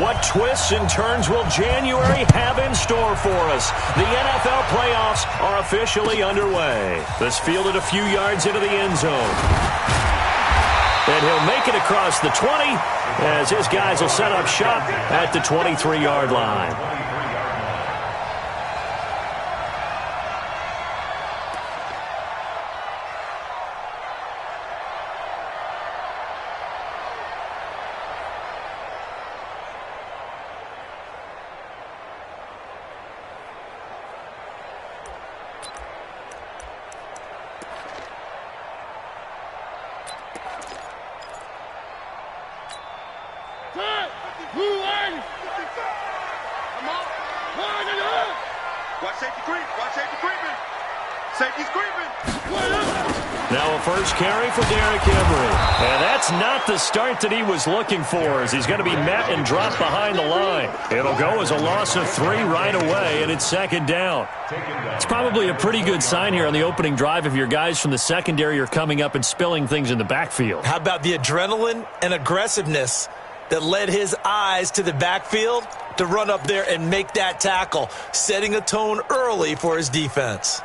What twists and turns will January have in store for us? The NFL playoffs are officially underway. This fielded a few yards into the end zone. And he'll make it across the 20 as his guys will set up shop at the 23-yard line. Now a first carry for Derrick Henry. And that's not the start that he was looking for, as he's going to be met and dropped behind the line. It'll go as a loss of 3 right away, and it's second down. It's probably a pretty good sign here on the opening drive if your guys from the secondary are coming up and spilling things in the backfield. How about the adrenaline and aggressiveness that led his eyes to the backfield to run up there and make that tackle, setting a tone early for his defense.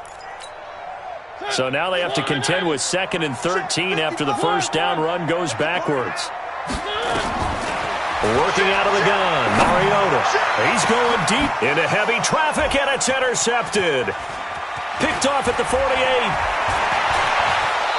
So now they have to contend with 2nd and 13 after the first down run goes backwards. Working out of the gun, Mariota. He's going deep into heavy traffic, and it's intercepted. Picked off at the 48.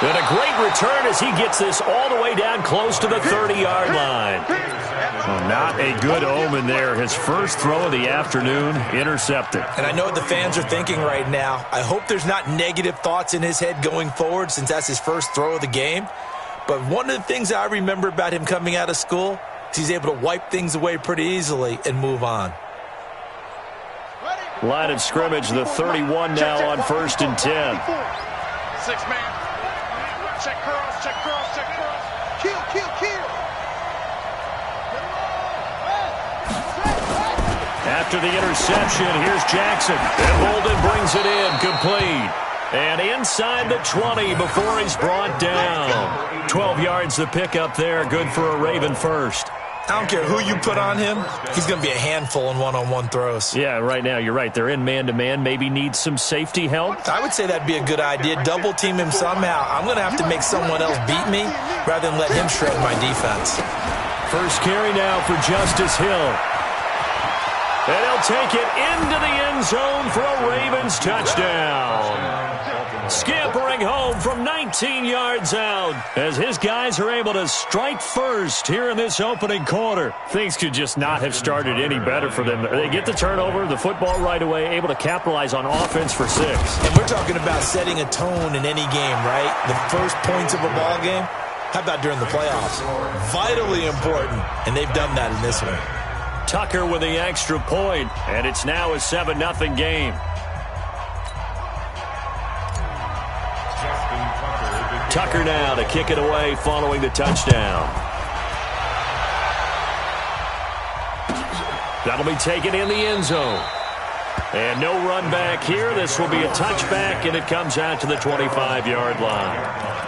And a great return as he gets this all the way down close to the 30-yard line. Well, not a good omen there. His first throw of the afternoon, intercepted. And I know what the fans are thinking right now. I hope there's not negative thoughts in his head going forward since that's his first throw of the game. But one of the things I remember about him coming out of school is he's able to wipe things away pretty easily and move on. Line of scrimmage, the 31 now on 1st and 10. 6-man. Check curls, check curls, check curls. Kill, kill, kill. After the interception, here's Jackson. And Bolden brings it in, complete. And inside the 20 before he's brought down. 12 yards the pickup there, good for a Raven first. I don't care who you put on him, he's going to be a handful in one-on-one throws. Yeah, right now, you're right. They're in man-to-man, maybe need some safety help. I would say that'd be a good idea. Double-team him somehow. I'm going to have to make someone else beat me rather than let him shred my defense. First carry now for Justice Hill. And he'll take it into the end zone for a Ravens touchdown. Scampering home from 19 yards out as his guys are able to strike first here in this opening quarter. Things could just not have started any better for them. They get the turnover, the football right away, able to capitalize on offense for 6. And we're talking about setting a tone in any game, right? The first points of a ball game. How about during the playoffs? Vitally important, and they've done that in this one. Tucker with the extra point, and it's now a 7-0 game. Tucker now to kick it away following the touchdown. That'll be taken in the end zone. And no run back here. This will be a touchback, and it comes out to the 25-yard line.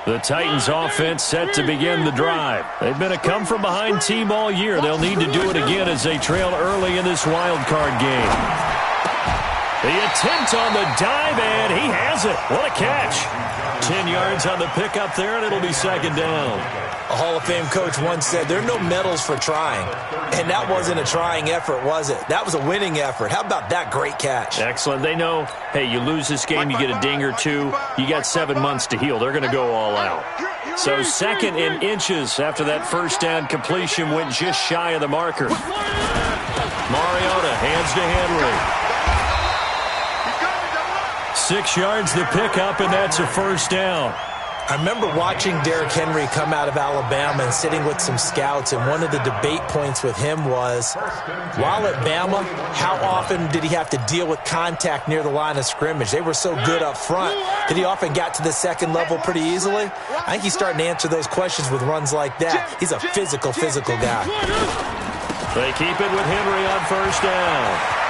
The Titans offense set to begin the drive. They've been a come-from-behind team all year. They'll need to do it again as they trail early in this wild card game. The attempt on the dive, and he has it. What a catch. 10 yards on the pickup there, and it'll be second down. A Hall of Fame coach once said there are no medals for trying. And that wasn't a trying effort, was it? That was a winning effort. How about that great catch? Excellent. They know, hey, you lose this game, you get a ding or two, you got 7 months to heal. They're going to go all out. So 2nd in inches after that first down completion went just shy of the marker. Mariota hands to Henry. 6 yards the pickup, and that's a first down. I remember watching Derrick Henry come out of Alabama and sitting with some scouts, and one of the debate points with him was, while at Bama, how often did he have to deal with contact near the line of scrimmage? They were so good up front that he often got to the second level pretty easily. I think he's starting to answer those questions with runs like that. He's a physical guy. They keep it with Henry on first down.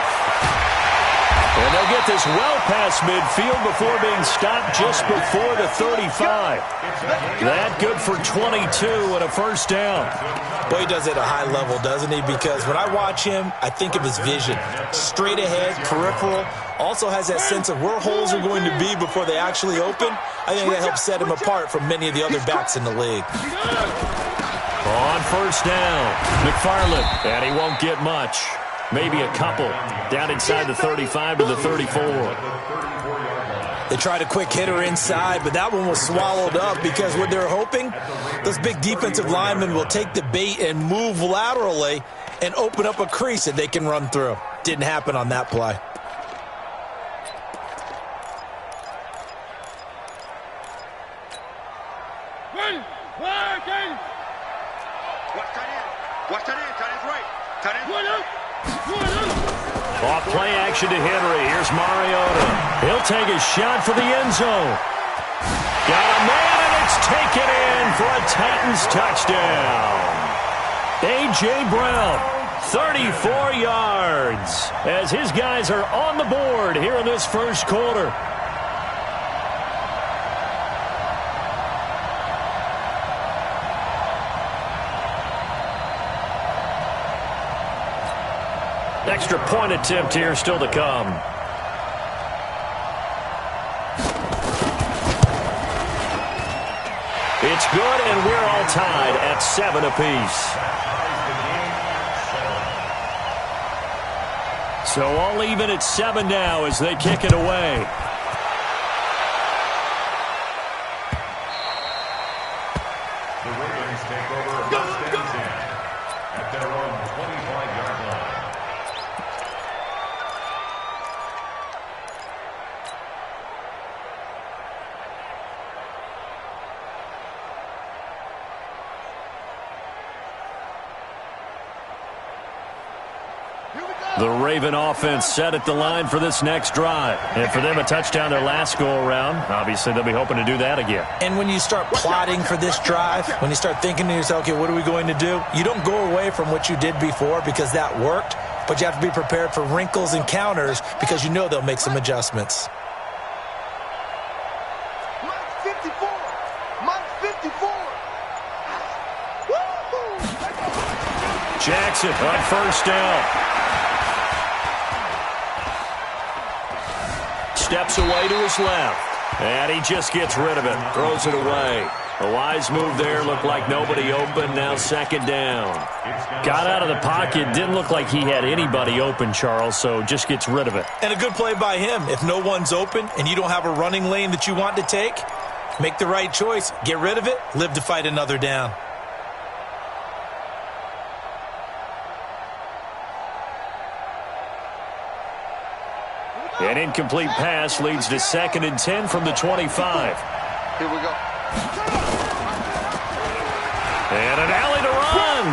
And they'll get this well past midfield before being stopped just before the 35. That good for 22 and a first down. Boy, he does it at a high level, doesn't he? Because when I watch him, I think of his vision. Straight ahead, peripheral. Also has that sense of where holes are going to be before they actually open. I think that helps set him apart from many of the other backs in the league. On first down, McFarland, and he won't get much. Maybe a couple. Down inside the 35 to the 34. They tried a quick hitter inside, but that one was swallowed up because what they're hoping, those big defensive linemen will take the bait and move laterally and open up a crease that they can run through. Didn't happen on that play. Off play action to Henry. Here's Mariota. He'll take a shot for the end zone. Got a man, and it's taken in for a Titans touchdown. A.J. Brown, 34 yards, as his guys are on the board here in this first quarter. Extra point attempt here still to come. It's good, and we're all tied at 7 apiece. So all even at 7 now as they kick it away. The Ravens take over first and 10 at their own 25-yard line. The Raven offense set at the line for this next drive. And for them, a touchdown their last go-around. Obviously, they'll be hoping to do that again. And when you start plotting for this drive, when you start thinking to yourself, okay, what are we going to do? You don't go away from what you did before because that worked, but you have to be prepared for wrinkles and counters because you know they'll make some adjustments. Mike 54. Mike 54. Jackson on first down. Steps away to his left, and he just gets rid of it, throws it away. A wise move there, looked like nobody open, now second down. Got out of the pocket, didn't look like he had anybody open, Charles, so just gets rid of it. And a good play by him. If no one's open and you don't have a running lane that you want to take, make the right choice, get rid of it, live to fight another down. An incomplete pass leads to second and 10 from the 25. Here we go. And an alley to run.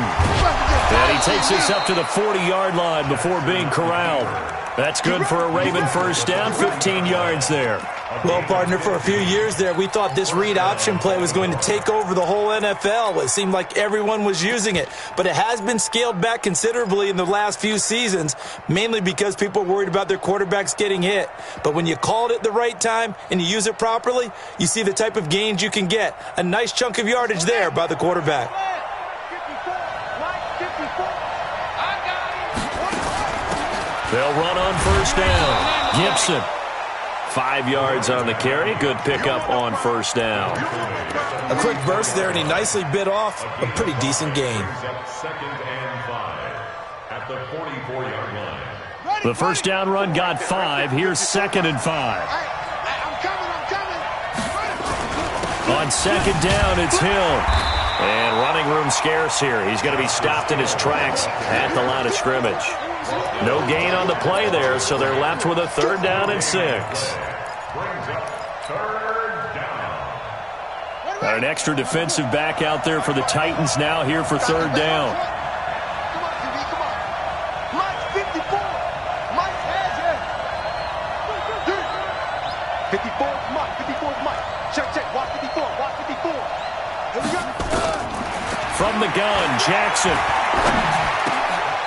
And he takes this up to the 40-yard line before being corralled. That's good for a Raven first down, 15 yards there. Well, partner, for a few years there, we thought this read option play was going to take over the whole NFL. It seemed like everyone was using it. But it has been scaled back considerably in the last few seasons, mainly because people are worried about their quarterbacks getting hit. But when you call it at the right time and you use it properly, you see the type of gains you can get. A nice chunk of yardage there by the quarterback. They'll run on first down. Gibson. 5 yards on the carry. Good pickup on first down. A quick burst there, and he nicely bit off a pretty decent gain. Second and 5 at the 44-yard line. The first down run got 5. Here's second and 5. I'm coming. On second down, it's Hill. And running room scarce here. He's going to be stopped in his tracks at the line of scrimmage. No gain on the play there, so they're left with a third down and 6. Brings up third down. Got an extra defensive back out there for the Titans now here for third down. Come on, DB, come on. Mike 54. Mike has it. 54 is Mike. 54 is Mike. Check. Watch 54. Watch 54. Here we go. From the gun, Jackson.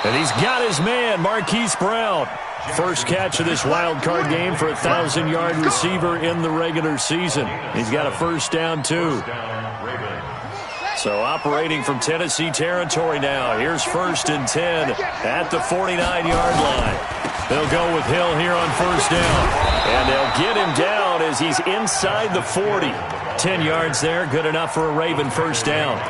And he's got his man, Marquise Brown. First catch of this wild card game for a 1,000-yard receiver in the regular season. He's got a first down, too. So operating from Tennessee territory now. Here's 1st and 10 at the 49-yard line. They'll go with Hill here on first down. And they'll get him down as he's inside the 40. 10 yards there, good enough for a Raven first down.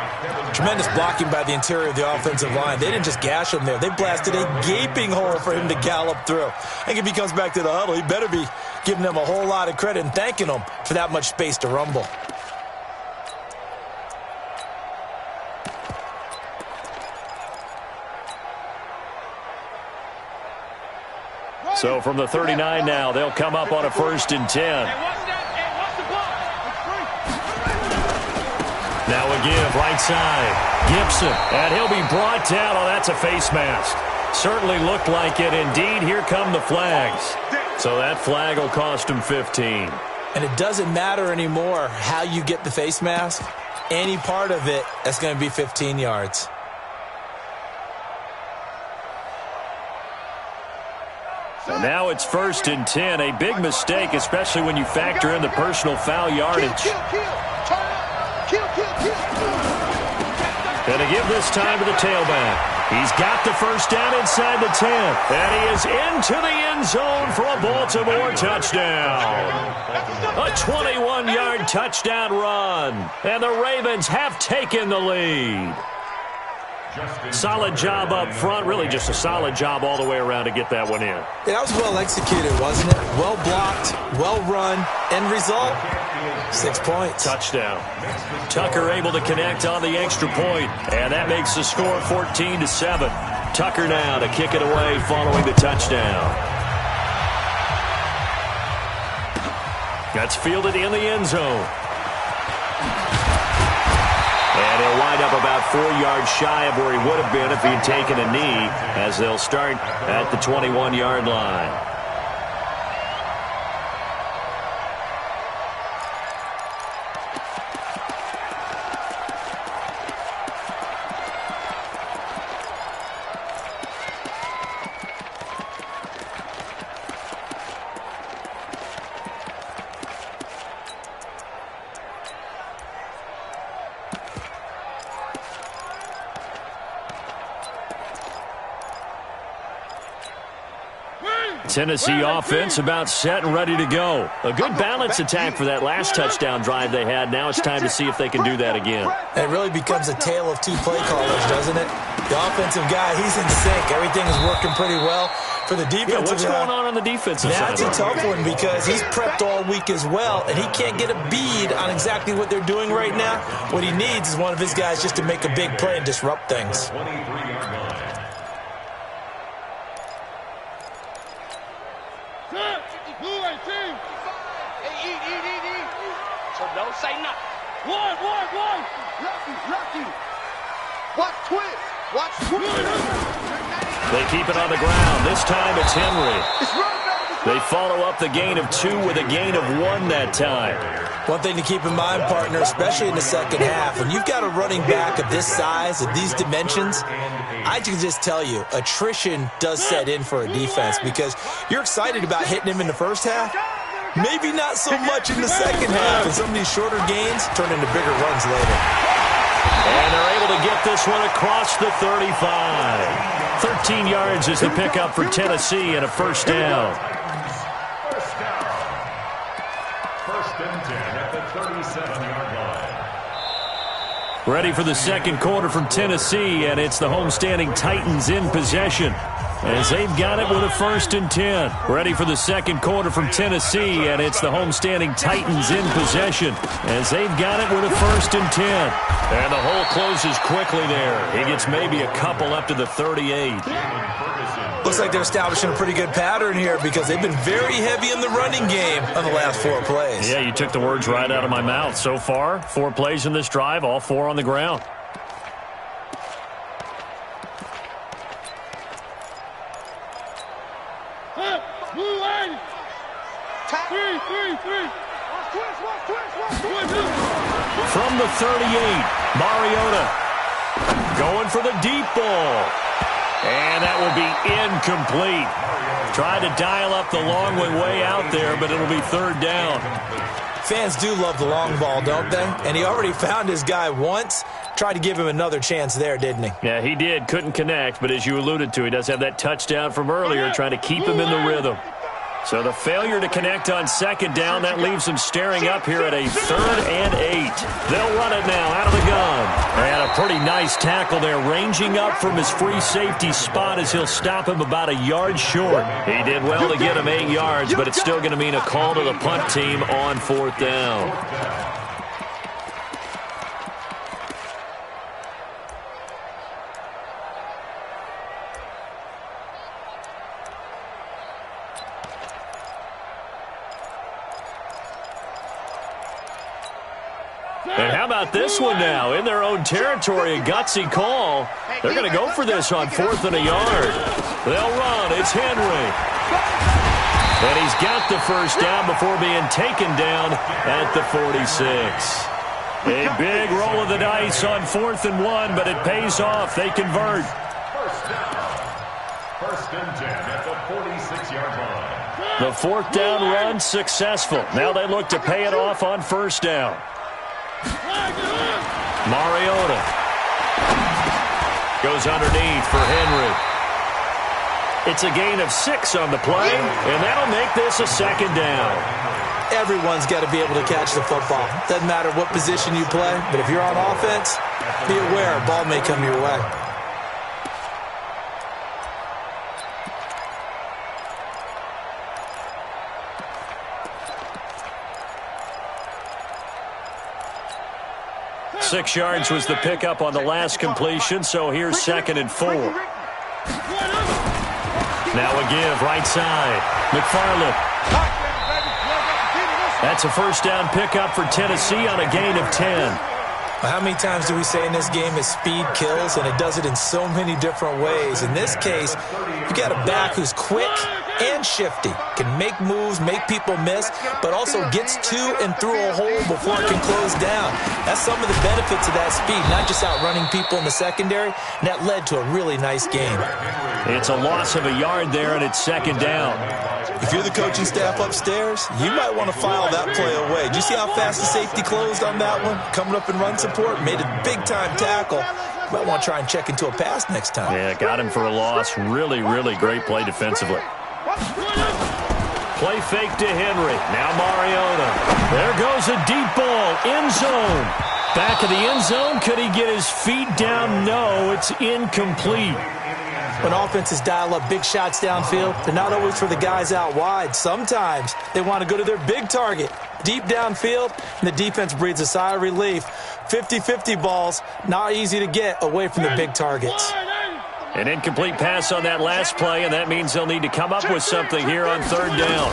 Tremendous blocking by the interior of the offensive line. They didn't just gash him there. They blasted a gaping hole for him to gallop through. I think if he comes back to the huddle, he better be giving them a whole lot of credit and thanking them for that much space to rumble. So from the 39 now, they'll come up on a 1st and 10. Now a give, right side. Gibson, and he'll be brought down. Oh, that's a face mask. Certainly looked like it. Indeed, here come the flags. So that flag will cost him 15. And it doesn't matter anymore how you get the face mask. Any part of it, that's going to be 15 yards. So now it's 1st and 10. A big mistake, especially when you factor in the personal foul yardage. And to give this time to the tailback. He's got the first down inside the 10. And he is into the end zone for a Baltimore touchdown. A 21-yard touchdown run. And the Ravens have taken the lead. Solid job up front. Really just a solid job all the way around to get that one in. Yeah, that was well executed, wasn't it? Well blocked, well run. End result, 6 points. Touchdown. Tucker able to connect on the extra point, and that makes the score 14-7. Tucker now to kick it away following the touchdown. That's fielded in the end zone. And he'll wind up about 4 yards shy of where he would have been if he had taken a knee, as they'll start at the 21-yard line. Tennessee offense about set and ready to go. A good balance attack for that last touchdown drive they had. Now it's time to see if they can do that again. It really becomes a tale of two play callers, doesn't it? The offensive guy, he's in sync. Everything is working pretty well. For the defensive what's going on the defensive side? That's a tough one because he's prepped all week as well, and he can't get a bead on exactly what they're doing right now. What he needs is one of his guys just to make a big play and disrupt things. So don't say nothing. One. Lucky. Watch twist. They keep it on the ground. This time it's Henry. They follow up the gain of 2 with a gain of 1 that time. One thing to keep in mind, partner, especially in the second half, when you've got a running back of this size, of these dimensions, I can just tell you, attrition does set in for a defense because you're excited about hitting him in the first half. Maybe not so much in the second half, and some of these shorter gains turn into bigger runs later. And they're able to get this one across the 35. 13 yards is the pickup for Tennessee and a first down. First and 10 at the 37-yard line. Ready for the second quarter from Tennessee, and it's the homestanding Titans in possession, as they've got it with a first and 10. Ready for the second quarter from Tennessee, and it's the homestanding Titans in possession, as they've got it with a first and 10. And the hole closes quickly there. He gets maybe a couple up to the 38. Looks like they're establishing a pretty good pattern here because they've been very heavy in the running game on the last 4 plays. Yeah, you took the words right out of my mouth. So far, 4 plays in this drive, all 4 on the ground. From the 38, Mariota going for the deep ball. And that will be incomplete. Tried to dial up the long way out there, but it'll be 3rd down. Fans do love the long ball, don't they? And he already found his guy once. Tried to give him another chance there, didn't he? Yeah, he did. Couldn't connect, but as you alluded to, he does have that touchdown from earlier, trying to keep him in the rhythm. So the failure to connect on 2nd down, that leaves them staring up here at a 3rd and 8. They'll run it now out of the gun. And a pretty nice tackle there, ranging up from his free safety spot as he'll stop him about a yard short. He did well to get him 8 yards, but it's still going to mean a call to the punt team on 4th down. And how about this one now? In their own territory, a gutsy call. They're going to go for this on 4th and a yard. They'll run. It's Henry. And he's got the 1st down before being taken down at the 46. A big roll of the dice on 4th and 1, but it pays off. They convert. 1st and 10 at the 46-yard line. The 4th down run successful. Now they look to pay it off on 1st down. Mariota goes underneath for Henry. It's a gain of 6 on the play, and that'll make this a 2nd down. Everyone's got to be able to catch the football. Doesn't matter what position you play, but if you're on offense, be aware a ball may come your way. Six yards was the pickup on the last completion, so here's 2nd and 4. Now a give, right side. McFarland. That's a 1st down pickup for Tennessee on a gain of 10. How many times do we say in this game is speed kills, and it does it in so many different ways. In this case, you got a back who's quick and shifty, can make moves, make people miss, but also gets to and through a hole before it can close down. That's some of the benefits of that speed, not just outrunning people in the secondary, and that led to a really nice game. It's a loss of a yard there, and it's 2nd down. If you're the coaching staff upstairs, you might want to file that play away. Did you see how fast the safety closed on that one? Coming up in run support, made a big-time tackle. You might want to try and check into a pass next time. Yeah, got him for a loss. Really, really great play defensively. Play fake to Henry. Now Mariota. There goes a deep ball. End zone. Back of the end zone. Could he get his feet down? No, it's incomplete. When offenses dial up big shots downfield, they're not always for the guys out wide. Sometimes they want to go to their big target, deep downfield, and the defense breathes a sigh of relief. 50-50 balls, not easy to get away from the big targets. An incomplete pass on that last play, and that means they'll need to come up with something here on 3rd down.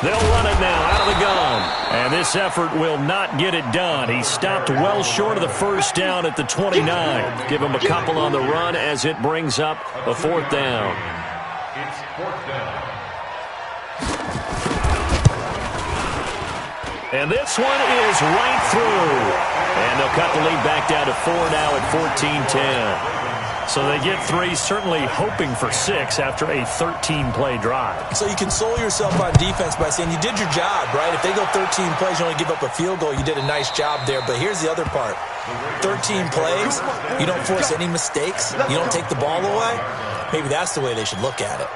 They'll run it now out of the gun. And this effort will not get it done. He stopped well short of the 1st down at the 29. Give him a couple on the run as it brings up a 4th down. It's 4th down. And this one is right through. And they'll cut the lead back down to 4 now at 14-10. So they get 3, certainly hoping for 6 after a 13-play drive. So you console yourself on defense by saying you did your job, right? If they go 13 plays, you only give up a field goal, you did a nice job there. But here's the other part. 13 plays, you don't force any mistakes, you don't take the ball away. Maybe that's the way they should look at it.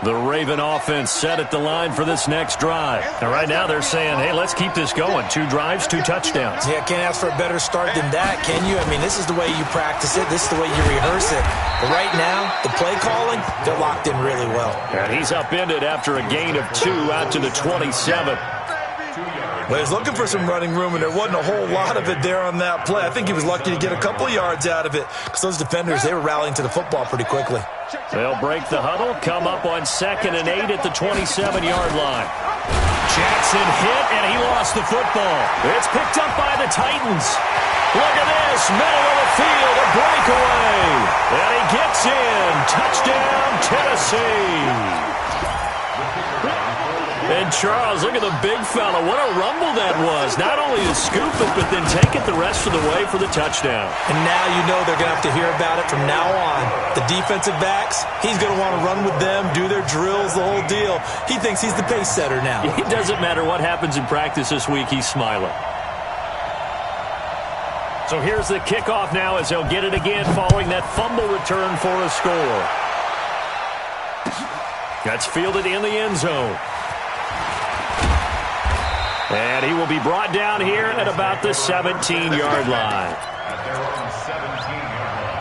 The Raven offense set at the line for this next drive. And right now they're saying, hey, let's keep this going. 2 drives, 2 touchdowns. Yeah, can't ask for a better start than that, can you? I mean, this is the way you practice it. This is the way you rehearse it. But right now, the play calling, they're locked in really well. And he's upended after a gain of 2 out to the 27. 2 yards. Well, he was looking for some running room, and there wasn't a whole lot of it there on that play. I think he was lucky to get a couple of yards out of it because those defenders, they were rallying to the football pretty quickly. They'll break the huddle, come up on 2nd and 8 at the 27-yard line. Jackson hit, and he lost the football. It's picked up by the Titans. Look at this, middle of the field, a breakaway. And he gets in. Touchdown, Tennessee. And Charles, look at the big fella. What a rumble that was. Not only to scoop it, but then take it the rest of the way for the touchdown. And now you know they're going to have to hear about it from now on. The defensive backs, he's going to want to run with them, do their drills, the whole deal. He thinks he's the pace setter now. It doesn't matter what happens in practice this week, he's smiling. So here's the kickoff now as they'll get it again following that fumble return for a score. That's fielded in the end zone. And he will be brought down here at about the 17-yard line. At their own 17-yard line.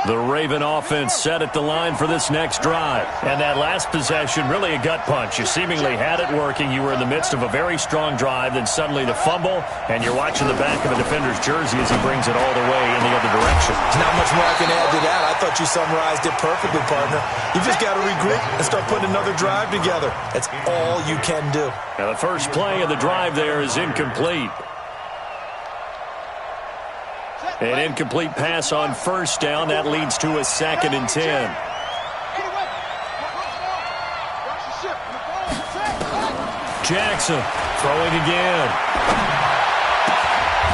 The Raven offense set at the line for this next drive. And that last possession, really a gut punch. You seemingly had it working. You were in the midst of a very strong drive. Then suddenly the fumble, and you're watching the back of a defender's jersey as he brings it all the way in the other direction. There's not much more I can add to that. I thought you summarized it perfectly, partner. You just got to regroup and start putting another drive together. That's all you can do. Now the first play of the drive there is incomplete. An incomplete pass on first down. That leads to a 2nd and 10. Jackson throwing again.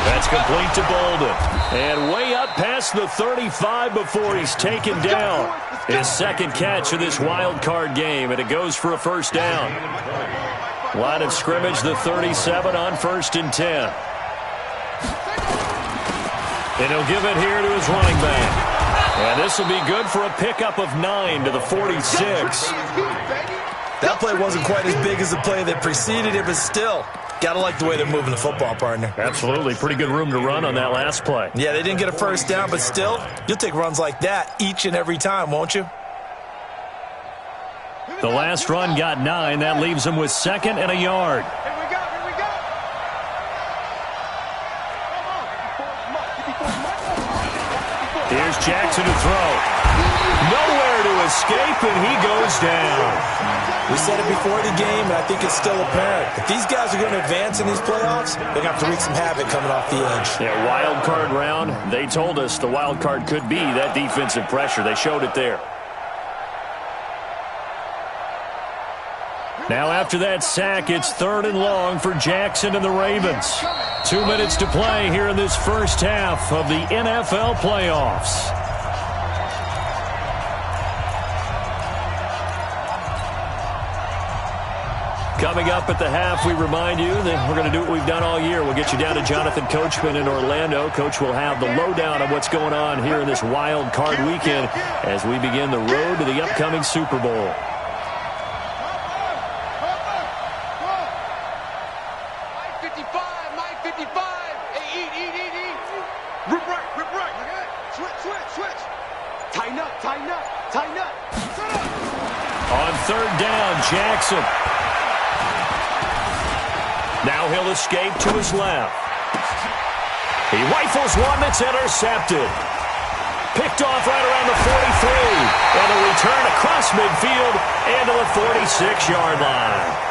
That's complete to Bolden. And way up past the 35 before he's taken down. His second catch of this wild card game, and it goes for a first down. Line of scrimmage, the 37 on 1st and 10. And he'll give it here to his running back. And this will be good for a pickup of 9 to the 46. That play wasn't quite as big as the play that preceded it, but still, got to like the way they're moving the football, partner. Absolutely. Pretty good room to run on that last play. Yeah, they didn't get a first down, but still, you'll take runs like that each and every time, won't you? The last run got 9. That leaves him with 2nd and a yard. Here's Jackson to throw. Nowhere to escape, and he goes down. We said it before the game, and I think it's still apparent. If these guys are going to advance in these playoffs, they're going to have to wreak some havoc coming off the edge. Yeah, wild card round. They told us the wild card could be that defensive pressure. They showed it there. Now after that sack, it's 3rd and long for Jackson and the Ravens. 2 minutes to play here in this first half of the NFL playoffs. Coming up at the half, we remind you that we're going to do what we've done all year. We'll get you down to Jonathan Coachman in Orlando. Coach will have the lowdown of what's going on here in this wild card weekend as we begin the road to the upcoming Super Bowl. On 3rd down, Jackson. Now he'll escape to his left. He rifles one that's intercepted. Picked off right around the 43. And a return across midfield and to the 46-yard line.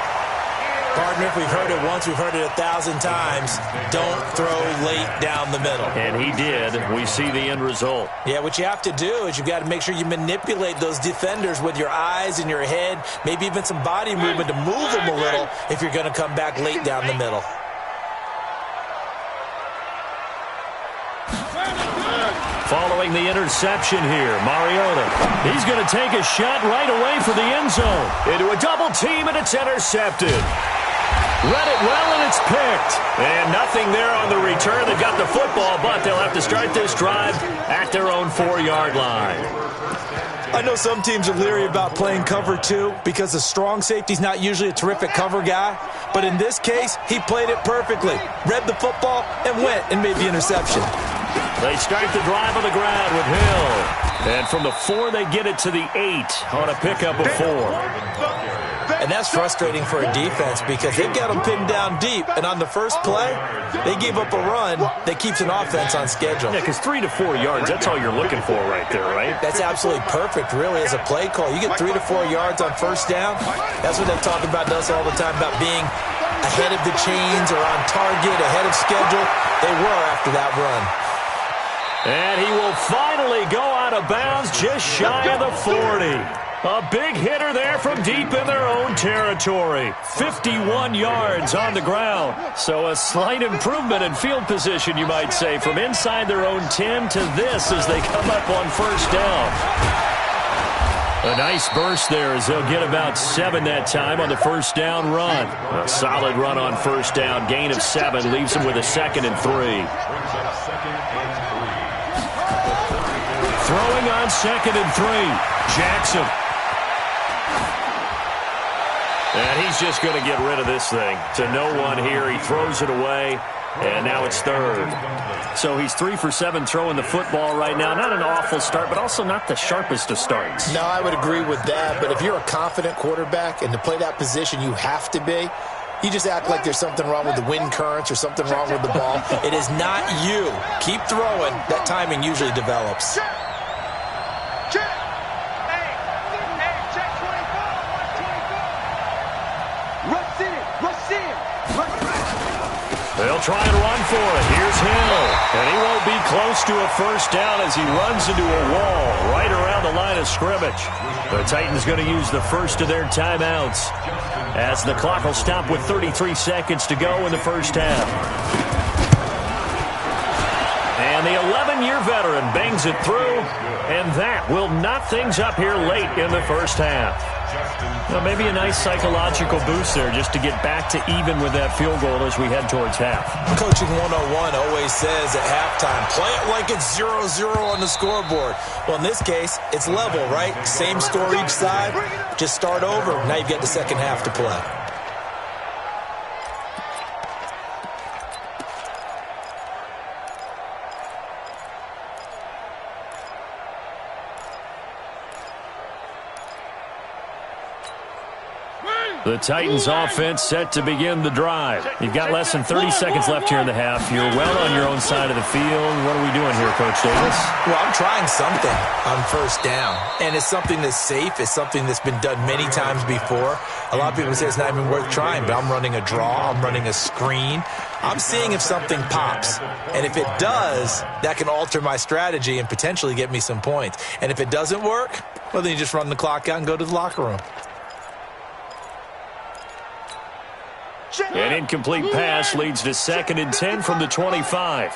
Partner, if we've heard it once, we've heard it 1,000 times. Don't throw late down the middle. And he did. We see the end result. Yeah, what you have to do is you've got to make sure you manipulate those defenders with your eyes and your head, maybe even some body movement to move them a little if you're going to come back late down the middle. Following the interception here, Mariota. He's going to take a shot right away for the end zone. Into a double team, and it's intercepted. Read it well, and it's picked. And nothing there on the return. They've got the football, but they'll have to start this drive at their own 4-yard line. I know some teams are leery about playing cover 2 because the strong safety's not usually a terrific cover guy. But in this case, he played it perfectly. Read the football and went and made the interception. They start the drive on the ground with Hill. And from the 4, they get it to the 8 on a pickup of 4. And that's frustrating for a defense because they've got them pinned down deep. And on the first play, they gave up a run that keeps an offense on schedule. Yeah, because 3 to 4 yards, that's all you're looking for right there, right? That's absolutely perfect, really, as a play call. You get 3 to 4 yards on first down. That's what they talk about to us all the time, about being ahead of the chains or on target, ahead of schedule. They were after that run. And he will finally go out of bounds just shy of the 40. A big hitter there from deep in their own territory. 51 yards on the ground. So a slight improvement in field position, you might say, from inside their own 10 to this as they come up on first down. A nice burst there as they'll get about 7 that time on the first down run. A solid run on first down. Gain of 7 leaves them with a 2nd and 3. Throwing on 2nd and 3. Jackson. And he's just going to get rid of this thing. To no one here. He throws it away, and now it's 3rd. So he's 3 for 7 throwing the football right now. Not an awful start, but also not the sharpest of starts. No, I would agree with that. But if you're a confident quarterback and to play that position you have to be, you just act like there's something wrong with the wind currents or something wrong with the ball. It is not you. Keep throwing. That timing usually develops. They'll try and run for it. Here's Hill. And he won't be close to a first down as he runs into a wall right around the line of scrimmage. The Titans going to use the first of their timeouts as the clock will stop with 33 seconds to go in the first half. And the 11-year veteran bangs it through, and that will knock things up here late in the first half. Well, maybe a nice psychological boost there just to get back to even with that field goal as we head towards half. Coaching 101 always says at halftime, play it like it's 0-0 on the scoreboard. Well, in this case, it's level, right? Same score each side. Just start over. Now you've got the second half to play. The Titans offense set to begin the drive. You've got less than 30 seconds left here in the half. You're well on your own side of the field. What are we doing here, Coach Davis? Well, I'm trying something on first down. And it's something that's safe. It's something that's been done many times before. A lot of people say it's not even worth trying, but I'm running a draw. I'm running a screen. I'm seeing if something pops. And if it does, that can alter my strategy and potentially get me some points. And if it doesn't work, well, then you just run the clock out and go to the locker room. An incomplete pass leads to 2nd and 10 from the 25.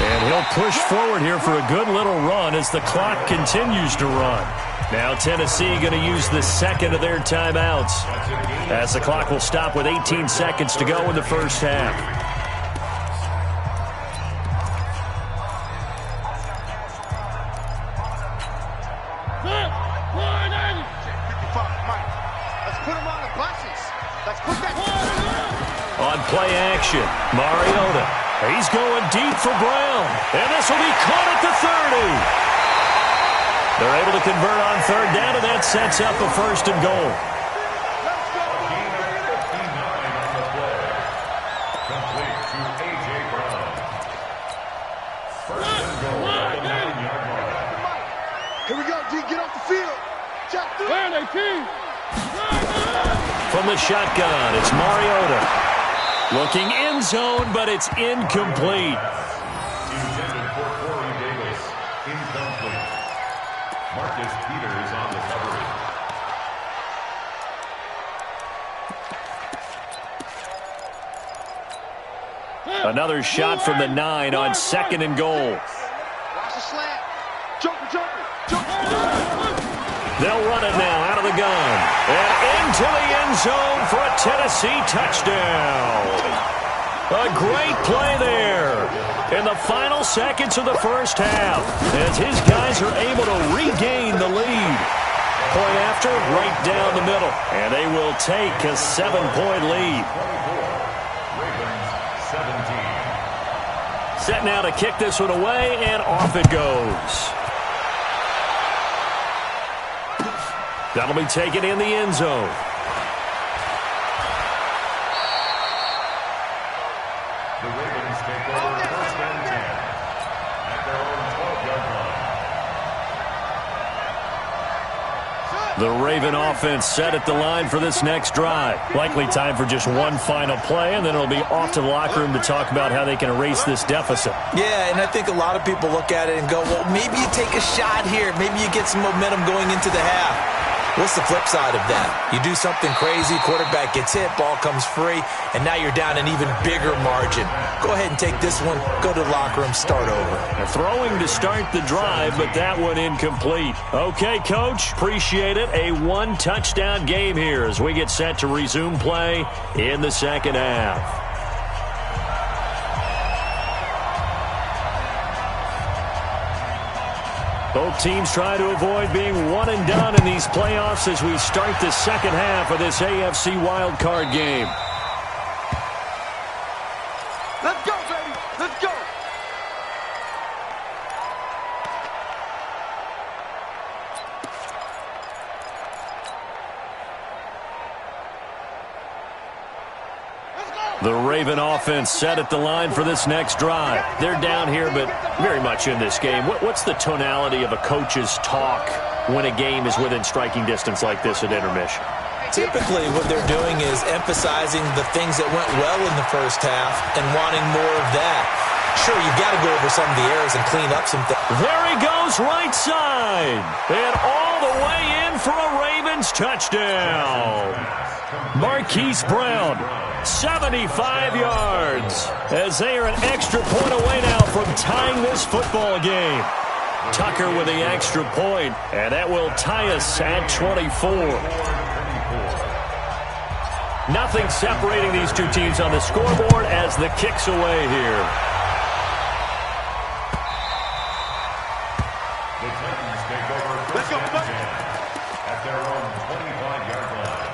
And he'll push forward here for a good little run as the clock continues to run. Now Tennessee going to use the 2nd of their timeouts as the clock will stop with 18 seconds to go in the first half. On play action, Mariota. He's going deep for Brown. And this will be caught at the 30. They're able to convert on 3rd down, and that sets up a 1st and goal. Complete to A.J. Brown. 1st and goal at the 9-yard line. Here we go, D. Get off the field. Check through. From the shotgun, it's Mariota. Looking end zone, but it's incomplete. Intended for Corey Davis. Incomplete. Marcus Peters on the coverage. Another shot from the 9 on 2nd and goal. Watch the slant. Joker. They'll run it now out of the gun. And into the end zone for a Tennessee touchdown. A great play there in the final seconds of the first half as his guys are able to regain the lead. Point after, right down the middle. And they will take a 7-point lead. Set now to kick this one away, and off it goes. That'll be taken in the end zone. The Ravens take over first and 10 at their own 12-yard line. The Raven offense set at the line for this next drive. Likely time for just one final play, and then it'll be off to the locker room to talk about how they can erase this deficit. Yeah, and I think a lot of people look at it and go, well, maybe you take a shot here. Maybe you get some momentum going into the half. What's the flip side of that? You do something crazy, quarterback gets hit, ball comes free, and now you're down an even bigger margin. Go ahead and take this one, go to the locker room, start over. Throwing to start the drive, but that one incomplete. Okay, Coach, appreciate it. A one-touchdown game here as we get set to resume play in the second half. Both teams try to avoid being one and done in these playoffs as we start the second half of this AFC wildcard game. Let's go, baby. Let's go. The Raven offense set at the line for this next drive. They're down here, but very much in this game. What's the tonality of a coach's talk when a game is within striking distance like this at intermission? Typically, what they're doing is emphasizing the things that went well in the first half and wanting more of that. Sure, you've got to go over some of the errors and clean up some things. There he goes, right side. And all the way in for a Ravens touchdown. Marquise Brown, 75 yards, as they are an extra point away now from tying this football game. Tucker with the extra point, and that will tie us at 24. Nothing separating these two teams on the scoreboard as the kick's away here. The Titans take over first and 10 at their own 25-yard line.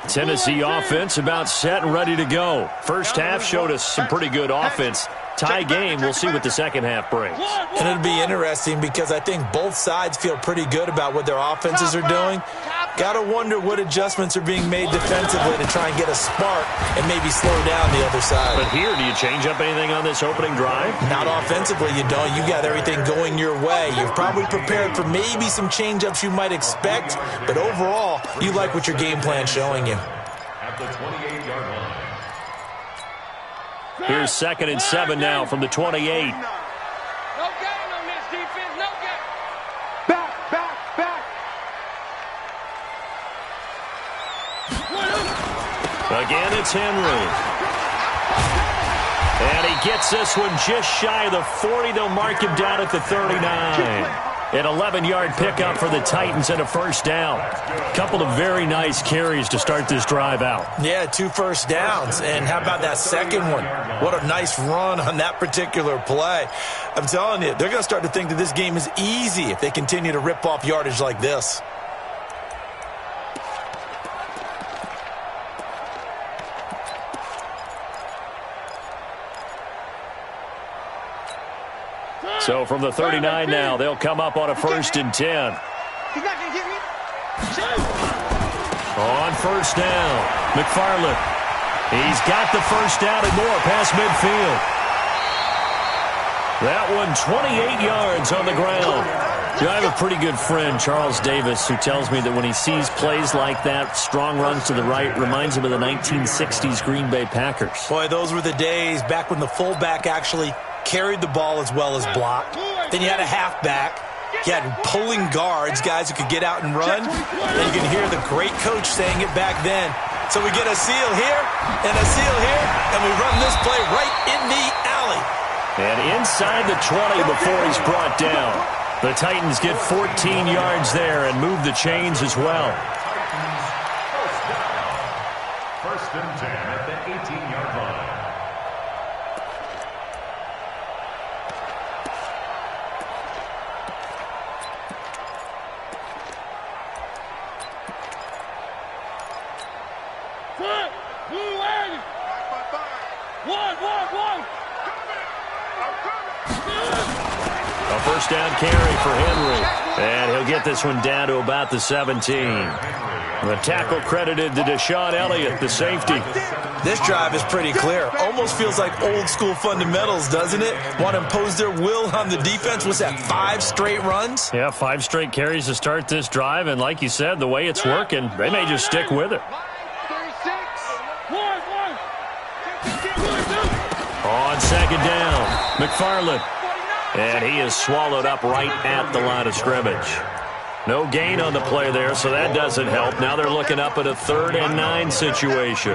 Tennessee offense about set and ready to go. First half showed us some pretty good offense. Tie game, we'll see what the second half brings. And it'll be interesting because I think both sides feel pretty good about what their offenses are doing. Got to wonder what adjustments are being made defensively to try and get a spark and maybe slow down the other side. But here, do you change up anything on this opening drive? Not offensively, you don't. You got everything going your way. You're probably prepared for maybe some change-ups you might expect, but overall, you like what your game plan's showing you. At the 28-yard line. Here's 2nd and 7 now from the 28. No gain on this defense. No gain. Back. Again, it's Henry. And he gets this one just shy of the 40. They'll mark him down at the 39. An 11-yard pickup for the Titans and a first down. Couple of very nice carries to start this drive out. Yeah, 2 first downs. And how about that second one? What a nice run on that particular play. I'm telling you, they're going to start to think that this game is easy if they continue to rip off yardage like this. So from the 39 now, they'll come up on a 1st and 10. He's not going to get me. On first down, McFarland. He's got the first down and more past midfield. That one 28 yards on the ground. I have a pretty good friend, Charles Davis, who tells me that when he sees plays like that, strong runs to the right, reminds him of the 1960s Green Bay Packers. Boy, those were the days back when the fullback actually carried the ball as well as blocked. Then you had a halfback. You had pulling guards, guys who could get out and run. And you can hear the great coach saying it back then. So we get a seal here and a seal here, and we run this play right in the alley. And inside the 20 before he's brought down. The Titans get 14 yards there and move the chains as well. First and 10 at the 18-yard line. A first down carry for Henry. And he'll get this one down to about the 17. The tackle credited to Deshaun Elliott, the safety. This drive is pretty clear. Almost feels like old school fundamentals, doesn't it? Want to impose their will on the defense. What's that, 5 straight runs? Yeah, 5 straight carries to start this drive. And like you said, the way it's working, they may just stick with it. On second down, McFarland. And he is swallowed up right at the line of scrimmage. No gain on the play there, so that doesn't help. Now they're looking up at a 3rd and 9 situation.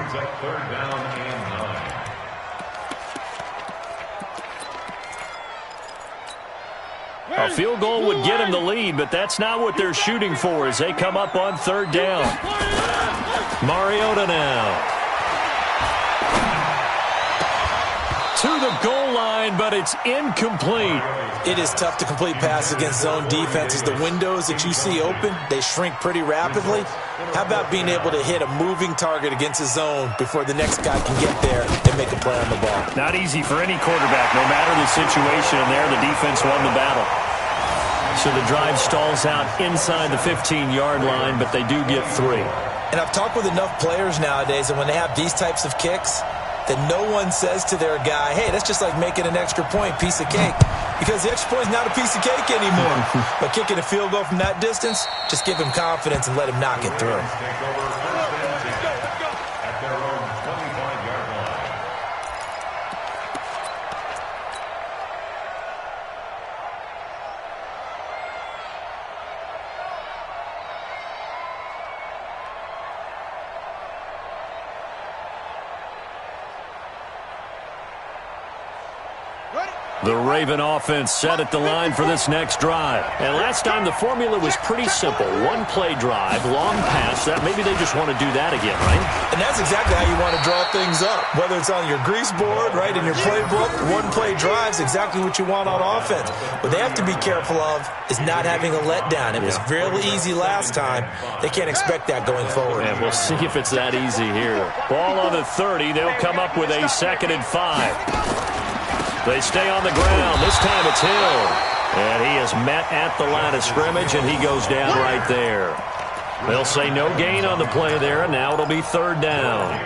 A field goal would get him the lead, but that's not what they're shooting for as they come up on 3rd down. Mariota now. To the goal line, but it's incomplete. It is tough to complete passes against zone defenses. The windows that you see open, they shrink pretty rapidly. How about being able to hit a moving target against a zone before the next guy can get there and make a play on the ball? Not easy for any quarterback, no matter the situation. And there, the defense won the battle. So the drive stalls out inside the 15-yard line, but they do get 3. And I've talked with enough players nowadays, and when they have these types of kicks, that no one says to their guy, hey, that's just like making an extra point, piece of cake. Because the extra point is not a piece of cake anymore. But kicking a field goal from that distance, just give him confidence and let him knock it through. The Raven offense set at the line for this next drive. And last time the formula was pretty simple. 1-play drive, long pass. That maybe they just want to do that again, right? And that's exactly how you want to draw things up. Whether it's on your grease board, right, in your playbook, 1-play drives, exactly what you want on offense. What they have to be careful of is not having a letdown. It was really easy last time. They can't expect that going forward. And we'll see if it's that easy here. Ball on the 30. They'll come up with a 2nd and 5. They stay on the ground. This time it's Hill. And he is met at the line of scrimmage, and he goes down right there. They'll say no gain on the play there, and now it'll be 3rd down.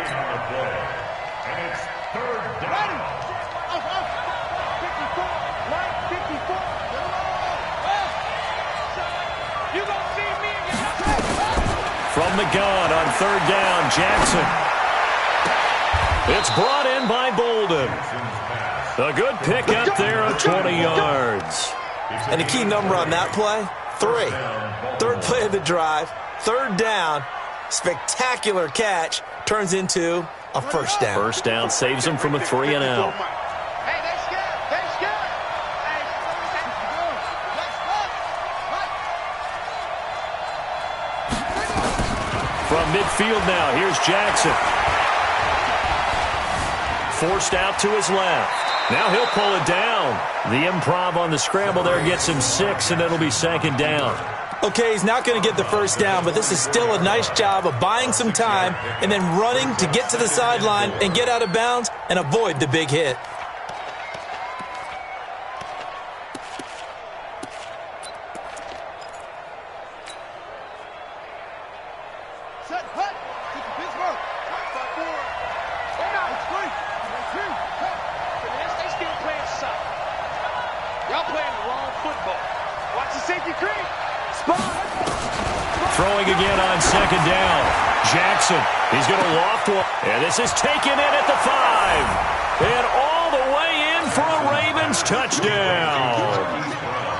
From the gun on 3rd down, Jackson. It's brought in by Bolden. A good pick up there of 20 yards. And the key number on that play, 3. 3rd play of the drive, 3rd down, spectacular catch, turns into a 1st down. 1st down saves them from a 3 and out. From midfield now, here's Jackson. Forced out to his left. Now he'll pull it down. The improv on the scramble there gets him 6, and it'll be 2nd down. Okay, he's not going to get the 1st down, but this is still a nice job of buying some time and then running to get to the sideline and get out of bounds and avoid the big hit. Throwing again on 2nd down. Jackson, he's going to loft one. And this is taken in at the 5. And all the way in for a Ravens touchdown.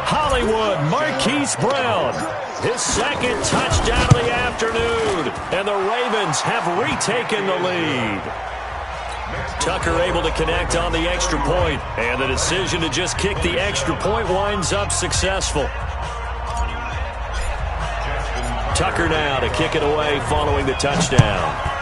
Hollywood Marquise Brown, his 2nd touchdown of the afternoon. And the Ravens have retaken the lead. Tucker able to connect on the extra point, and the decision to just kick the extra point winds up successful. Tucker now to kick it away following the touchdown.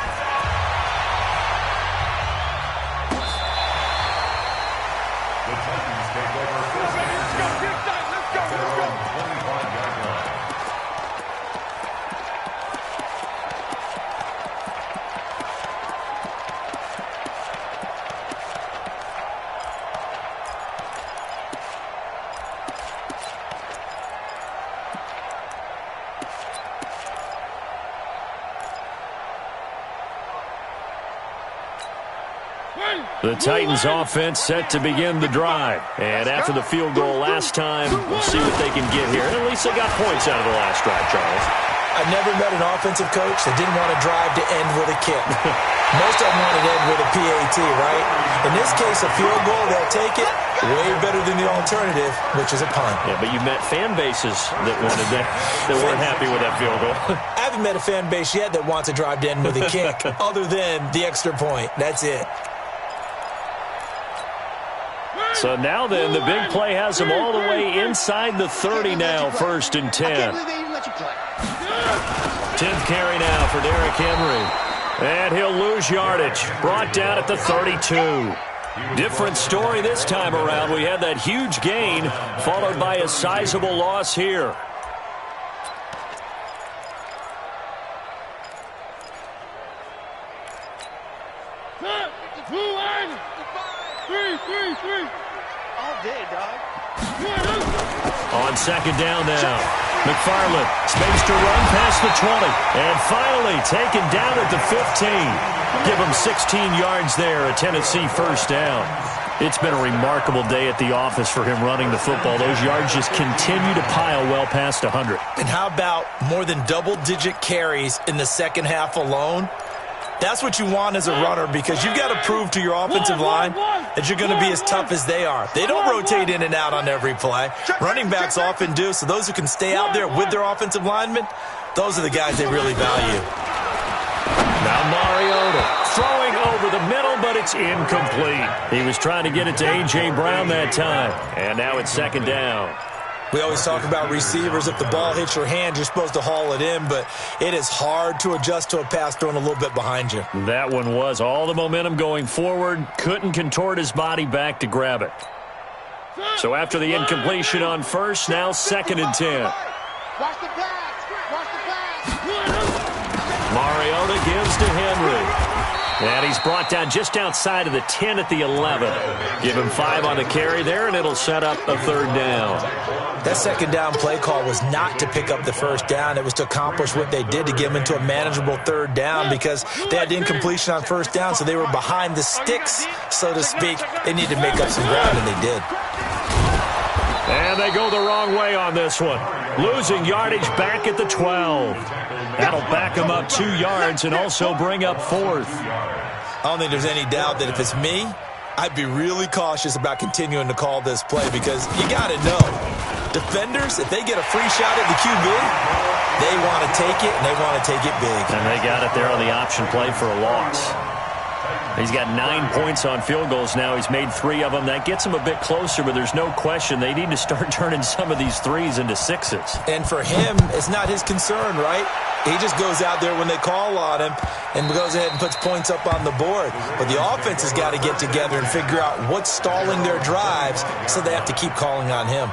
The Titans offense set to begin the drive. And after the field goal last time, we'll see what they can get here. And at least they got points out of the last drive, Charles. I never met an offensive coach that didn't want to drive to end with a kick. Most of them want to end with a PAT, right? In this case, a field goal, they'll take it. Way better than the alternative, which is a punt. Yeah, but you met fan bases that wanted that weren't happy with that field goal. I haven't met a fan base yet that wants to drive to end with a kick other than the extra point. That's it. So now then, the big play has them all the way inside the 30 now, 1st and 10. 10th carry now for Derrick Henry. And he'll lose yardage. Brought down at the 32. Different story this time around. We had that huge gain followed by a sizable loss here. All day, dog. On 2nd down now. McFarland spaced to run past the 20. And finally taken down at the 15. Give him 16 yards there, a Tennessee 1st down. It's been a remarkable day at the office for him running the football. Those yards just continue to pile well past 100. And how about more than double-digit carries in the second half alone? That's what you want as a runner, because you've got to prove to your offensive line that you're going to be as tough as they are. They don't rotate in and out on every play. Running backs often do, so those who can stay out there with their offensive linemen, those are the guys they really value. Now Mariota throwing over the middle, but it's incomplete. He was trying to get it to A.J. Brown that time, and now it's 2nd down. We always talk about receivers. If the ball hits your hand, you're supposed to haul it in, but it is hard to adjust to a pass thrown a little bit behind you. That one was all the momentum going forward. Couldn't contort his body back to grab it. So after the incompletion on 1st, now 2nd and 10. Watch the pass. Watch the pass. Mariota gives to Henry. And he's brought down just outside of the 10 at the 11. Give him 5 on the carry there, and it'll set up a 3rd down. That 2nd down play call was not to pick up the 1st down. It was to accomplish what they did, to get them into a manageable 3rd down, because they had incompletion on 1st down, so they were behind the sticks, so to speak. They needed to make up some ground, and they did. And they go the wrong way on this one. Losing yardage back at the 12. That'll back them up 2 yards and also bring up 4th. I don't think there's any doubt that if it's me, I'd be really cautious about continuing to call this play, because you got to know, defenders, if they get a free shot at the QB, they want to take it, and they want to take it big. And they got it there on the option play for a loss. He's got 9 points on field goals now. He's made 3 of them. That gets him a bit closer, but there's no question they need to start turning some of these 3s into 6s. And for him, it's not his concern, right? He just goes out there when they call on him and goes ahead and puts points up on the board. But the offense has got to get together and figure out what's stalling their drives, so they have to keep calling on him.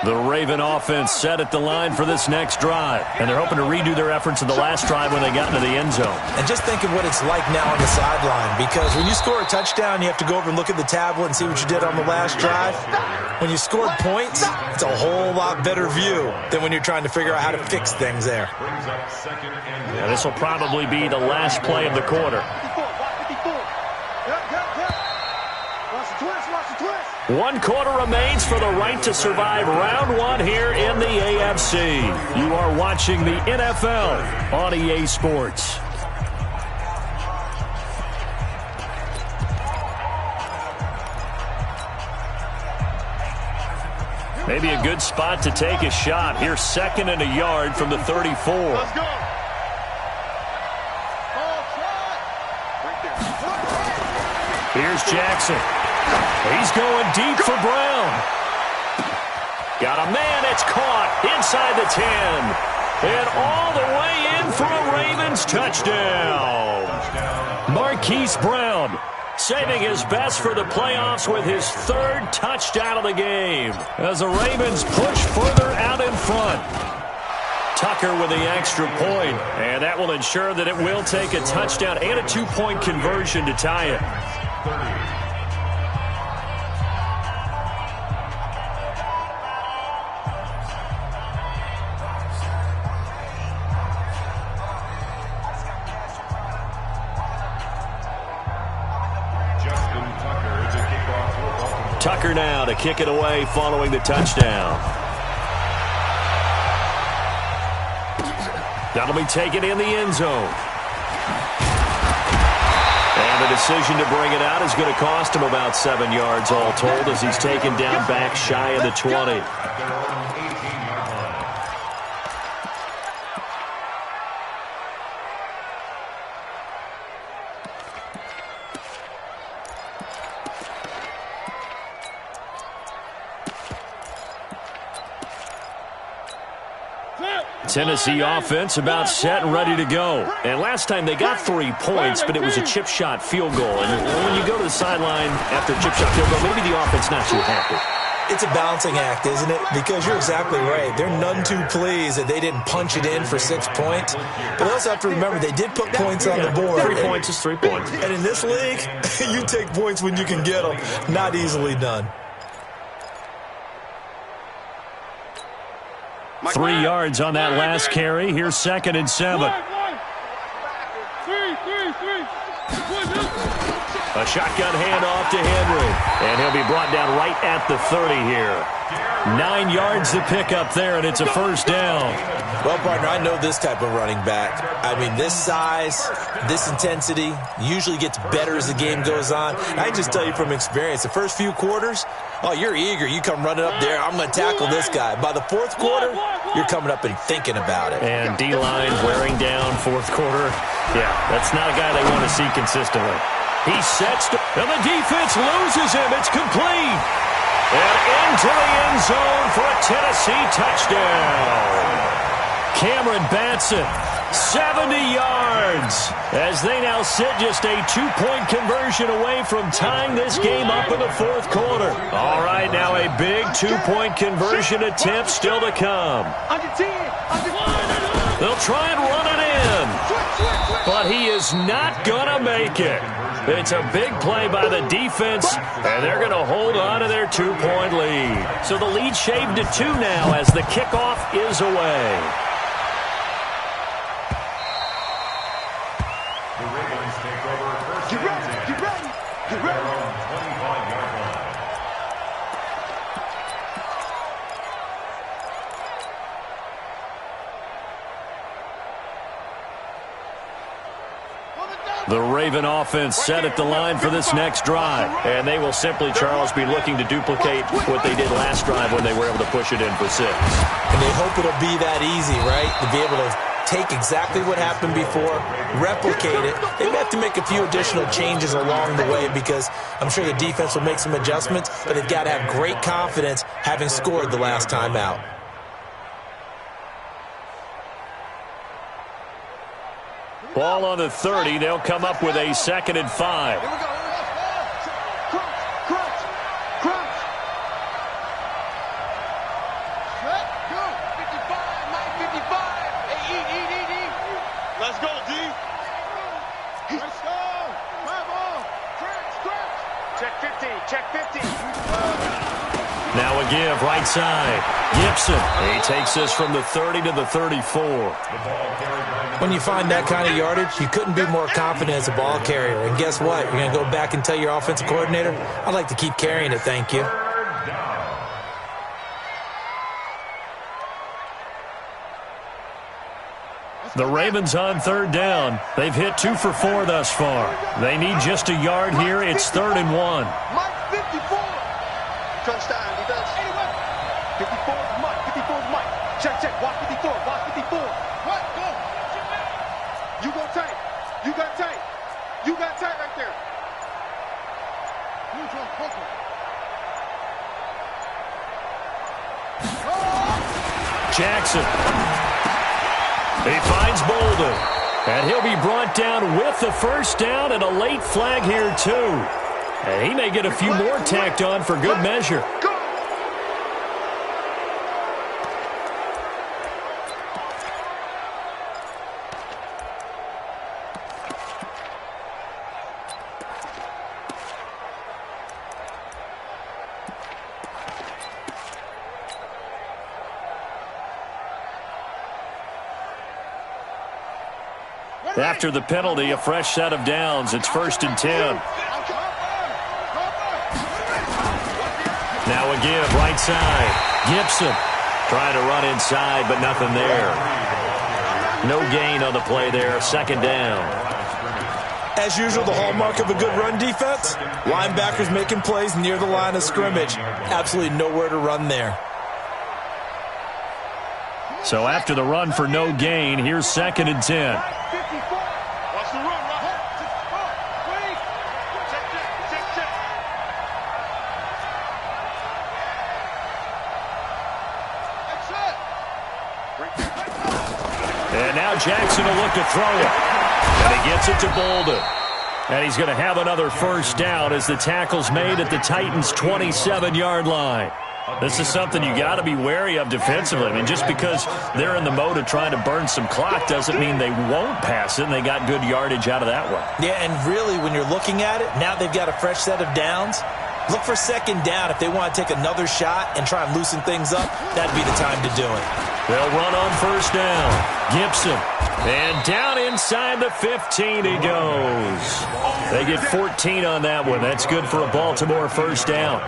The Raven offense set at the line for this next drive. And they're hoping to redo their efforts in the last drive when they got into the end zone. And just think of what it's like now on the sideline, because when you score a touchdown, you have to go over and look at the tablet and see what you did on the last drive. When you scored points, it's a whole lot better view than when you're trying to figure out how to fix things there. Yeah, this will probably be the last play of the quarter. 1 quarter remains for the right to survive round 1 here in the AFC. You are watching the NFL on EA Sports. Maybe a good spot to take a shot. Here's 2nd and a yard from the 34. Let's go. Here's Jackson. He's going deep for Brown. Got a man. It's caught inside the 10. And all the way in for a Ravens touchdown. Marquise Brown saving his best for the playoffs with his 3rd touchdown of the game as the Ravens push further out in front. Tucker with the extra point, and that will ensure that it will take a touchdown and a 2-point conversion to tie it. Tucker now to kick it away following the touchdown. That'll be taken in the end zone. And the decision to bring it out is going to cost him about 7 yards all told as he's taken down back shy of the 20. Tennessee offense about set and ready to go. And last time they got 3 points, but it was a chip shot field goal. And when you go to the sideline after a chip shot field goal, maybe the offense not too happy. It's a balancing act, isn't it? Because you're exactly right. They're none too pleased that they didn't punch it in for 6 points. But they also have to remember they did put points on the board. 3 points is 3 points. And in this league, you take points when you can get them. Not easily done. 3 yards on that last carry. Here's 2nd and 7. A shotgun handoff to Henry. And he'll be brought down right at the 30 here. 9 yards to pick up there, and it's a first down. Well, partner, I know this type of running back. I mean, this size, this intensity usually gets better as the game goes on. I can just tell you from experience, the first few quarters, oh, you're eager. You come running up there. I'm going to tackle this guy. By the 4th quarter, you're coming up and thinking about it. And D-line wearing down 4th quarter. Yeah, that's not a guy they want to see consistently. He sets, and the defense loses him. It's complete. And into the end zone for a Tennessee touchdown. Cameron Batson, 70 yards, as they now sit just a 2-point conversion away from tying this game up in the 4th quarter. All right, now a big 2-point conversion attempt still to come. They'll try and run it in, but he is not going to make it. It's a big play by the defense, and they're going to hold on to their 2-point lead. So the lead shaved to 2 now as the kickoff is away. The Ravens take over first and 10. Get ready. Their own 25-yard line. The Raven offense set at the line for this next drive. And they will simply, Charles, be looking to duplicate what they did last drive when they were able to push it in for 6. And they hope it'll be that easy, right? To be able to take exactly what happened before, replicate it. They may have to make a few additional changes along the way because I'm sure the defense will make some adjustments, but they've got to have great confidence having scored the last time out. Ball on the 30. They'll come up with a 2nd and 5. Let's go, D. Let's go. Check 50. Check 50. Now a give, right side. Gibson. He takes this from the 30 to the 34. When you find that kind of yardage, you couldn't be more confident as a ball carrier. And guess what? You're going to go back and tell your offensive coordinator, I'd like to keep carrying it, thank you. The Ravens on 3rd down. They've hit 2 for 4 thus far. They need just a yard here. It's 3rd and 1. Mike 54. Touchdown. He does. Check, check. Watch 54. Watch 54. What? Go. You go tight. You got tight. You got tight right there. Jackson. He finds Bolden. And he'll be brought down with the first down and a late flag here, too. And he may get a few more tacked on for good measure. After the penalty, a fresh set of downs. It's 1st and 10. Now again, right side. Gibson trying to run inside, but nothing there. No gain on the play there. 2nd down. As usual, the hallmark of a good run defense, linebackers making plays near the line of scrimmage. Absolutely nowhere to run there. So after the run for no gain, here's 2nd and 10. And now Jackson will look to throw it. And he gets it to Bolden. And he's going to have another first down as the tackle's made at the Titans' 27-yard line. This is something you got to be wary of defensively. I mean, just because they're in the mode of trying to burn some clock doesn't mean they won't pass it, and they got good yardage out of that one. Yeah, and really, when you're looking at it, now they've got a fresh set of downs. Look for 2nd down. If they want to take another shot and try and loosen things up, that'd be the time to do it. They'll run on first down. Gibson. And down inside the 15 he goes. They get 14 on that one. That's good for a Baltimore first down.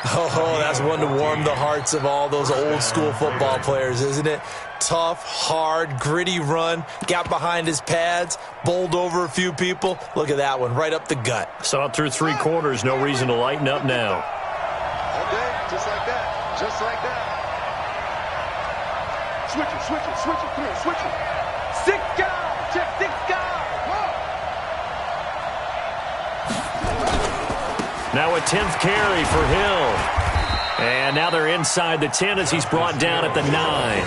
Oh, that's one to warm the hearts of all those old-school football players, isn't it? Tough, hard, gritty run. Got behind his pads, bowled over a few people. Look at that one, right up the gut. Saw it through 3 quarters. No reason to lighten up now. Okay, just like that. Just like that. Switch it, switch it, switch it. Come on, switch it. 6 guys. Check 6 guys. Now a 10th carry for Hill. And now they're inside the 10 as he's brought down at the 9.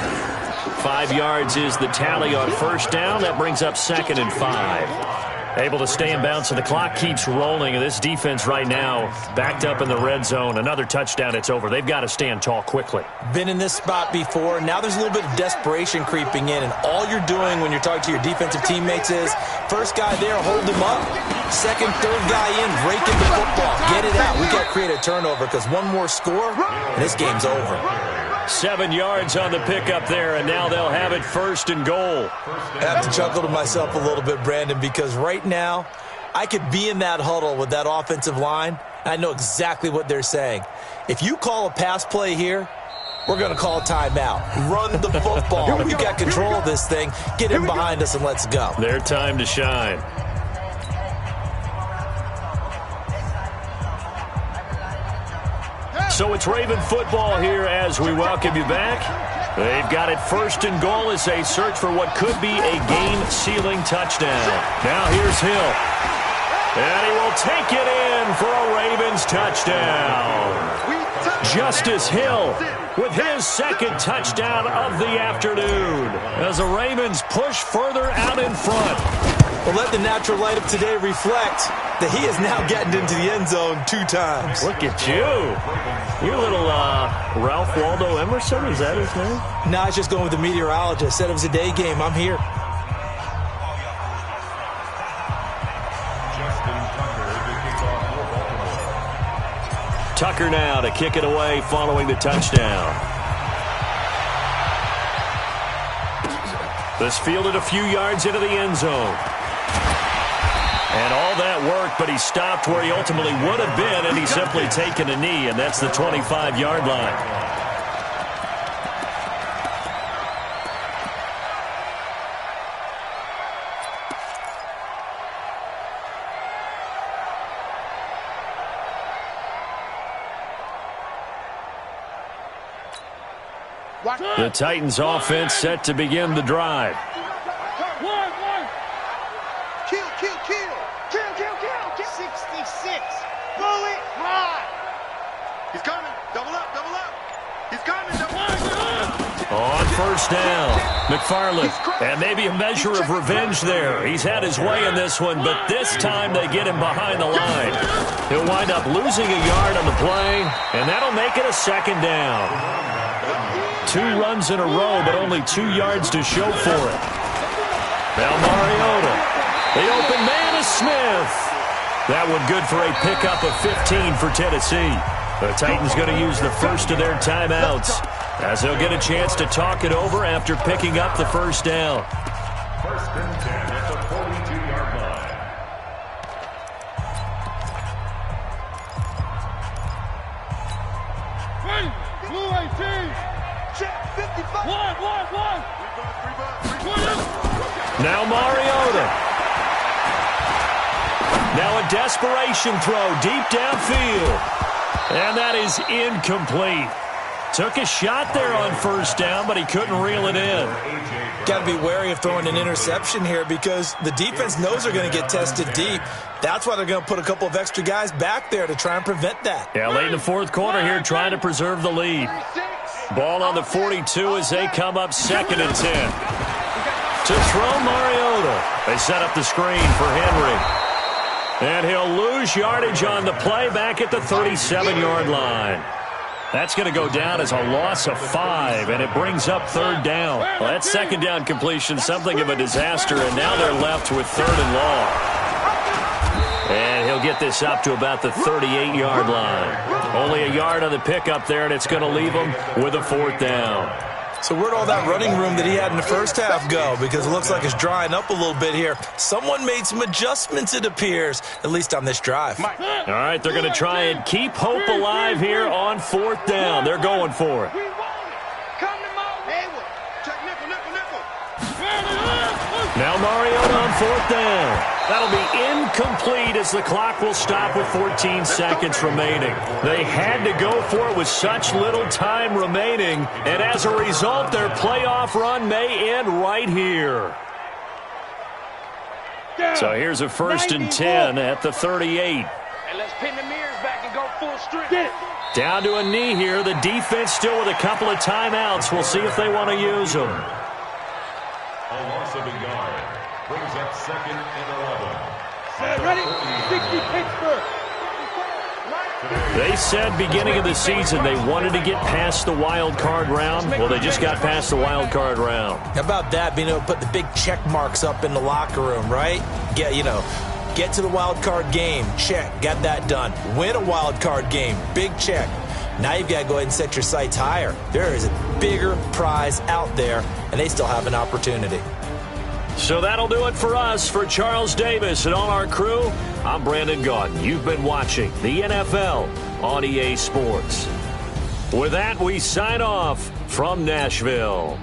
5 yards is the tally on first down. That brings up 2nd and 5. Able to stay in bounds, and the clock keeps rolling. And this defense right now backed up in the red zone. Another touchdown, it's over. They've got to stand tall quickly. Been in this spot before. Now there's a little bit of desperation creeping in. And all you're doing when you're talking to your defensive teammates is, first guy there, hold him up. 2nd, 3rd guy in, break in the football. Get it out. We got to create a turnover because one more score, and this game's over. 7 yards on the pickup there, and now they'll have it 1st and goal. I have to chuckle to myself a little bit, Brandon, because right now I could be in that huddle with that offensive line, and I know exactly what they're saying. If you call a pass play here, we're going to call timeout. Run the football. We've got control of this thing. Get in behind us and let's go. Their time to shine. So it's Raven football here as we welcome you back. They've got it 1st and goal as they search for what could be a game-sealing touchdown. Now here's Hill. And he will take it in for a Ravens touchdown. Justice Hill with his 2nd touchdown of the afternoon as the Ravens push further out in front. Well, let the natural light of today reflect that he is now getting into the end zone 2 times. Look at you. You're a little Ralph Waldo Emerson, is that his name? No, I was just going with the meteorologist. Said it was a day game. I'm here. Tucker now to kick it away following the touchdown. This fielded a few yards into the end zone. And all that worked, but he stopped where he ultimately would have been, and he's simply taken a knee, and that's the 25-yard line. The Titans offense set to begin the drive. Kill. 66. Bullet high. He's coming. Double up. He's coming. On first down, McFarland, and maybe a measure of revenge there. He's had his way in this one, but this time they get him behind the line. He'll wind up losing a yard on the play, and that'll make it a second down. 2 runs in a row, but only 2 yards to show for it. Now Mariota. The open man is Smith. That one good for a pickup of 15 for Tennessee. The Titans going to use the first of their timeouts, as they'll get a chance to talk it over after picking up the first down. First and 10 at the 42-yard line. Blue 18. Check 55. One. Now Mariota. Now a desperation throw deep downfield. And that is incomplete. Took a shot there on first down, but he couldn't reel it in. Got to be wary of throwing an interception here because the defense knows they're going to get tested deep. That's why they're going to put a couple of extra guys back there to try and prevent that. Yeah, late in the fourth quarter here, trying to preserve the lead. Ball on the 42 as they come up 2nd and 10. To throw Mariota. They set up the screen for Henry. And he'll lose yardage on the play back at the 37-yard line. That's going to go down as a loss of 5, and it brings up 3rd down. Well, that 2nd down completion, something of a disaster, and now they're left with 3rd and long. And he'll get this up to about the 38-yard line. Only a yard on the pickup there, and it's going to leave him with a 4th down. So where'd all that running room that he had in the first half go? Because it looks like it's drying up a little bit here. Someone made some adjustments, it appears, at least on this drive. All right, they're going to try and keep hope alive here on 4th down. They're going for it. Now Mariota on 4th down. That'll be incomplete as the clock will stop with 14 seconds remaining. They had to go for it with such little time remaining, and as a result, their playoff run may end right here. So here's a 1st and 10 at the 38. And let's pin the mirrors back and go full strength. Down to a knee here. The defense still with a couple of timeouts. We'll see if they want to use them. A loss of a yard brings up 2nd and 11. Ready? 60 Pittsburgh. They said beginning of the season they wanted to get past the wild card round. Well, they just got past the wild card round. How about that, being able to put the big check marks up in the locker room, right? Get to the wild card game. Check. Got that done. Win a wild card game. Big check. Now you've got to go ahead and set your sights higher. There is a bigger prize out there, and they still have an opportunity. So that'll do it for us. For Charles Davis and all our crew, I'm Brandon Gaudin. You've been watching the NFL on EA Sports. With that, we sign off from Nashville.